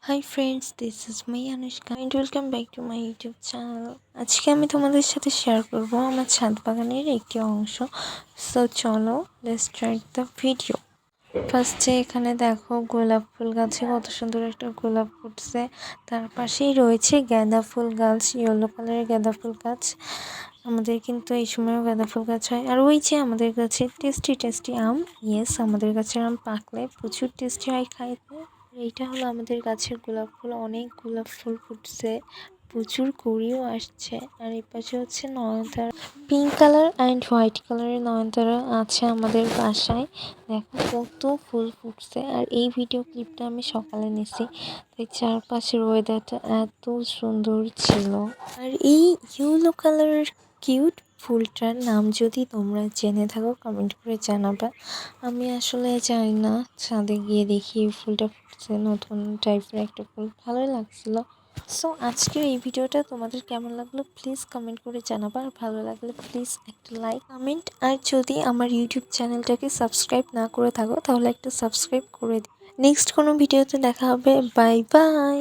Hi friends, this is my Anushka and welcome back to my YouTube channel. আজকে আমি তোমাদের সাথে শেয়ার করব আমার ছাদ বাগানের একটি অংশ। সো চলো, লেটস স্টার্ট দ্য ভিডিও। ফার্স্টে এখানে দেখো গোলাপ ফুল গাছে কত সুন্দর একটা গোলাপ ফুটছে। তার পাশেই রয়েছে গাঁদা ফুল গাছ, ইয়েলো কালারের গাঁদা ফুল গাছ। আমাদের কিন্তু এই সময়ও গাঁদা ফুল গাছ হয়। আর ওই যে আমাদের গাছে টেস্টি টেস্টি আম, ইয়েস, আমাদের গাছের আম পাকলে প্রচুর টেস্টি হয় খাইতে। এইটা হলো আমাদের গাছের গোলাপ ফুল, অনেক গোলাপ ফুল ফুটছে, প্রচুর কুড়িও আসছে। আর এই পাশে হচ্ছে নয়নতারা, পিঙ্ক কালার অ্যান্ড হোয়াইট কালারের নয়নতারা আছে আমাদের বাসায়। দেখো কত ফুল ফুটছে। আর এই ভিডিও ক্লিপটা আমি সকালে নিছি, তাই চারপাশের ওয়েদারটা এত সুন্দর ছিল। আর এই ইয়েলো কালারের কিউট ফুলটার নাম যদি তোমরা জেনে থাকো কমেন্ট করে জানাবা। আমি আসলে জানি না, ছাদে গিয়ে দেখি এই ফুলটা ফুটছে, নতুন টাইপের একটা ফুল, ভালোই লাগছিল। সো আজকের এই ভিডিওটা তোমাদের কেমন লাগলো প্লিজ কমেন্ট করে জানাবা। আর ভালো লাগলে প্লিজ একটা লাইক কমেন্ট, আর যদি আমার ইউটিউব চ্যানেলটাকে সাবস্ক্রাইব না করে থাকো তাহলে একটা সাবস্ক্রাইব করে দিও। নেক্সট কোনো ভিডিওতে দেখা হবে। Bye bye.